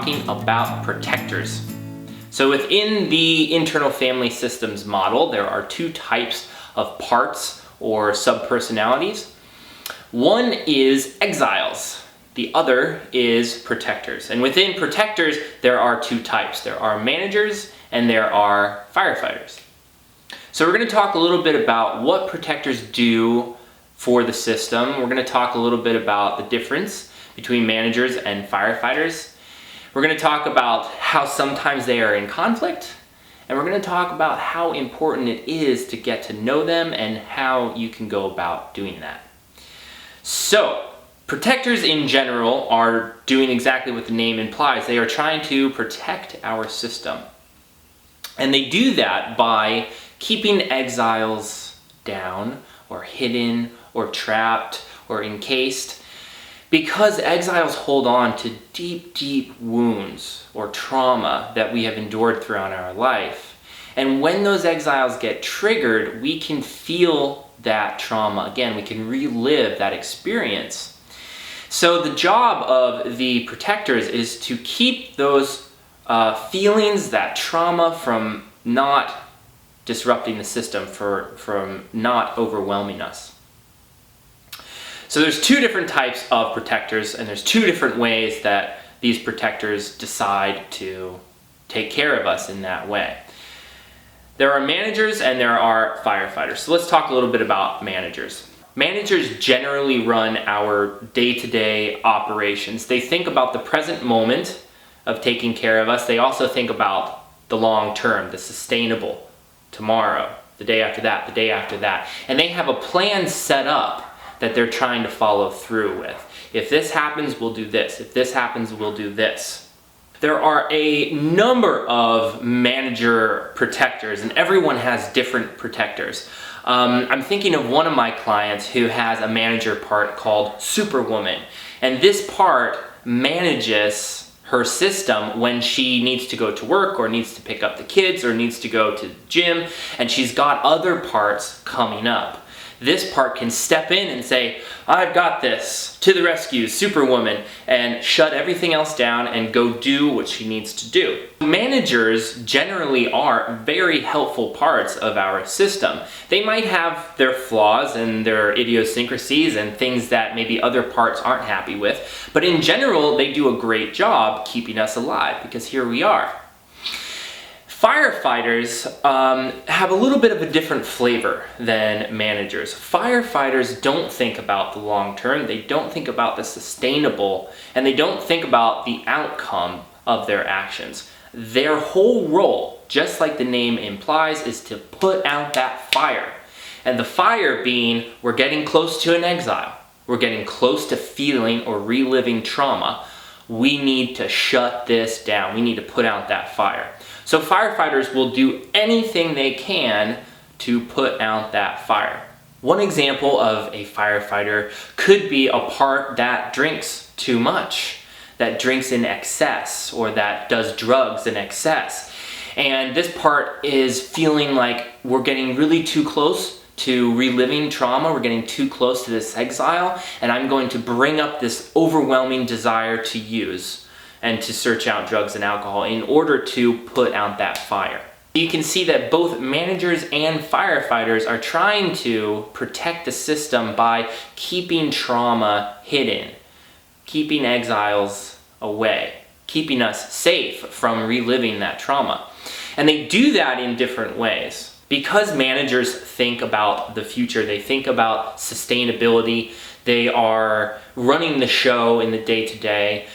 talking about protectors. So within the internal family systems model, there are two types of parts or subpersonalities. One is exiles. The other is protectors. And within protectors, there are two types. There are managers and there are firefighters. So we're going to talk a little bit about what protectors do for the system. We're going to talk a little bit about the difference between managers and firefighters. We're going to talk about how sometimes they are in conflict. And we're going to talk about how important it is to get to know them and how you can go about doing that. So, protectors in general are doing exactly what the name implies. They are trying to protect our system. And they do that by keeping exiles down or hidden or trapped or encased, because exiles hold on to deep, deep wounds or trauma that we have endured throughout our life. And when those exiles get triggered, we can feel that trauma again. We can relive that experience. So the job of the protectors is to keep those feelings, that trauma, from not disrupting the system, from not overwhelming us. So there's two different types of protectors, and there's two different ways that these protectors decide to take care of us in that way. There are managers and there are firefighters. So let's talk a little bit about managers. Managers generally run our day-to-day operations. They think about the present moment of taking care of us. They also think about the long term, the sustainable, tomorrow, the day after that, the day after that. And they have a plan set up that they're trying to follow through with. If this happens, we'll do this. If this happens, we'll do this. There are a number of manager protectors, and everyone has different protectors. I'm thinking of one of my clients who has a manager part called Superwoman, and this part manages her system when she needs to go to work or needs to pick up the kids or needs to go to the gym, and she's got other parts coming up. This part can step in and say, I've got this, to the rescue, Superwoman, and shut everything else down and go do what she needs to do. Managers generally are very helpful parts of our system. They might have their flaws and their idiosyncrasies and things that maybe other parts aren't happy with, but in general, they do a great job keeping us alive, because here we are. Firefighters have a little bit of a different flavor than managers. Firefighters don't think about the long term, they don't think about the sustainable, and they don't think about the outcome of their actions. Their whole role, just like the name implies, is to put out that fire. And the fire being, we're getting close to an exile. We're getting close to feeling or reliving trauma. We need to shut this down. We need to put out that fire. So firefighters will do anything they can to put out that fire. One example of a firefighter could be a part that drinks too much, that drinks in excess, or that does drugs in excess. And this part is feeling like we're getting really too close to reliving trauma, we're getting too close to this exile, and I'm going to bring up this overwhelming desire to use and to search out drugs and alcohol in order to put out that fire. You can see that both managers and firefighters are trying to protect the system by keeping trauma hidden, keeping exiles away, keeping us safe from reliving that trauma. And they do that in different ways. Because managers think about the future, they think about sustainability, they are running the show in the day-to-day,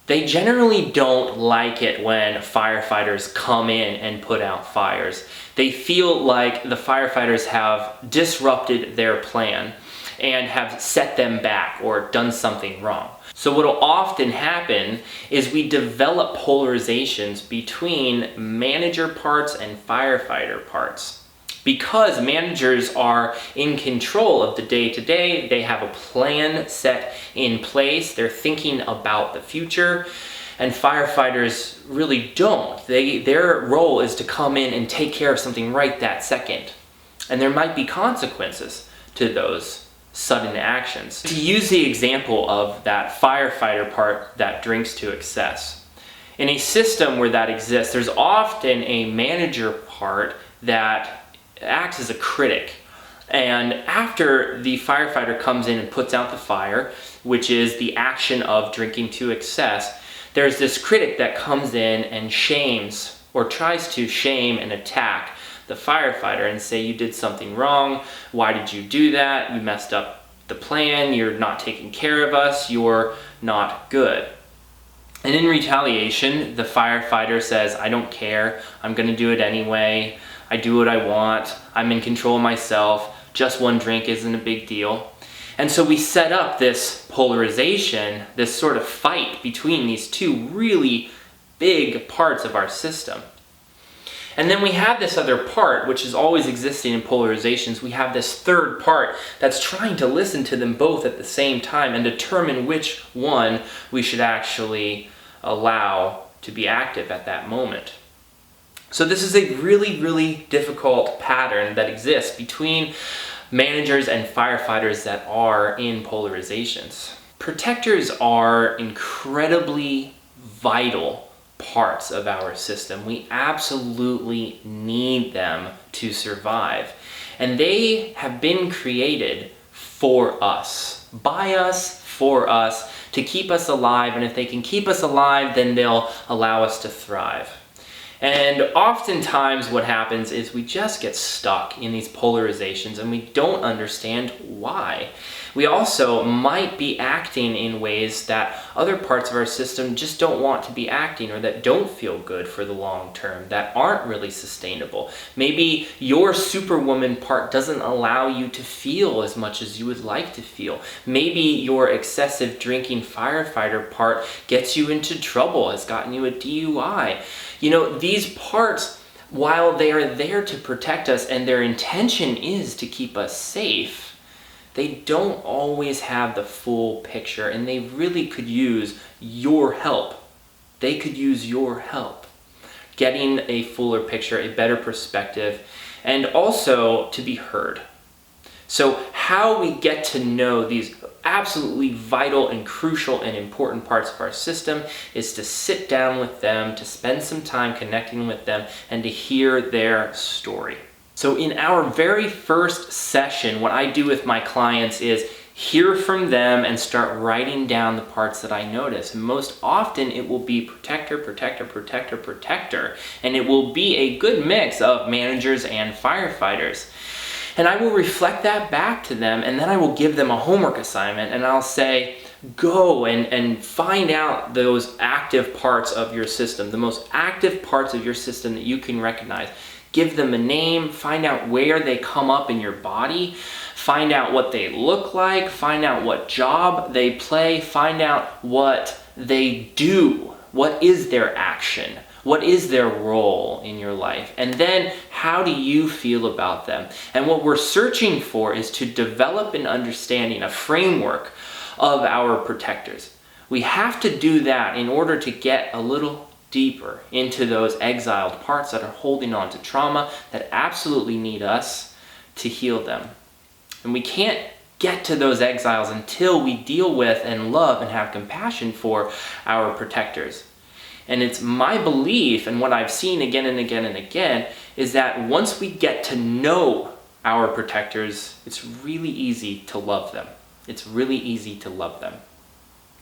they generally don't like it when firefighters come in and put out fires. They feel like the firefighters have disrupted their plan and have set them back or done something wrong. So what will often happen is we develop polarizations between manager parts and firefighter parts. Because managers are in control of the day-to-day, they have a plan set in place, they're thinking about the future, and firefighters really don't. Their role is to come in and take care of something right that second. And there might be consequences to those sudden actions. To use the example of that firefighter part that drinks to excess, In a system where that exists, there's often a manager part that acts as a critic. And after the firefighter comes in and puts out the fire, which is the action of drinking to excess, there's this critic that comes in and shames or tries to shame and attack the firefighter and say, you did something wrong, why did you do that, you messed up the plan, you're not taking care of us, you're not good. And in retaliation, the firefighter says, I don't care, I'm gonna do it anyway, I do what I want, I'm in control of myself, just one drink isn't a big deal. And so we set up this polarization, this sort of fight between these two really big parts of our system. And then we have this other part, which is always existing in polarizations. We have this third part that's trying to listen to them both at the same time and determine which one we should actually allow to be active at that moment. So this is a really, really difficult pattern that exists between managers and firefighters that are in polarizations. Protectors are incredibly vital parts of our system. We absolutely need them to survive. And they have been created for us, by us, for us, to keep us alive. And if they can keep us alive, then they'll allow us to thrive. And oftentimes what happens is we just get stuck in these polarizations and we don't understand why. We also might be acting in ways that other parts of our system just don't want to be acting, or that don't feel good for the long term, that aren't really sustainable. Maybe your superwoman part doesn't allow you to feel as much as you would like to feel. Maybe your excessive drinking firefighter part gets you into trouble, has gotten you a DUI. You know, these parts, while they are there to protect us and their intention is to keep us safe, they don't always have the full picture, and they really could use your help. They could use your help. Getting a fuller picture, a better perspective, and also to be heard. So how we get to know these absolutely vital and crucial and important parts of our system is to sit down with them, to spend some time connecting with them, and to hear their story. So in our very first session, what I do with my clients is hear from them and start writing down the parts that I notice. And most often it will be protector, protector, protector, protector. And it will be a good mix of managers and firefighters. And I will reflect that back to them, and then I will give them a homework assignment, and I'll say, go and find out those active parts of your system, the most active parts of your system that you can recognize. Give them a name, find out where they come up in your body, find out what they look like, find out what job they play, find out what they do, what is their action, what is their role in your life, and then how do you feel about them? And what we're searching for is to develop an understanding, a framework of our protectors. We have to do that in order to get a little deeper into those exiled parts that are holding on to trauma, that absolutely need us to heal them. And we can't get to those exiles until we deal with and love and have compassion for our protectors. And it's my belief, and what I've seen again and again and again, is that once we get to know our protectors, it's really easy to love them. It's really easy to love them.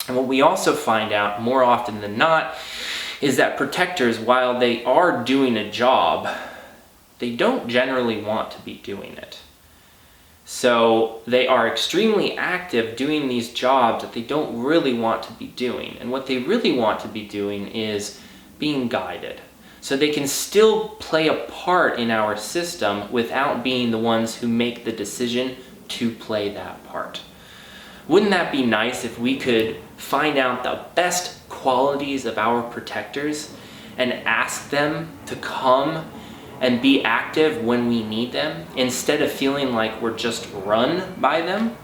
And what we also find out more often than not is that protectors, while they are doing a job, they don't generally want to be doing it. So they are extremely active doing these jobs that they don't really want to be doing. And what they really want to be doing is being guided. So they can still play a part in our system without being the ones who make the decision to play that part. Wouldn't that be nice if we could find out the best qualities of our protectors and ask them to come and be active when we need them, instead of feeling like we're just run by them?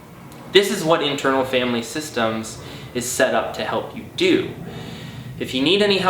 This is what internal family systems is set up to help you do. If you need any help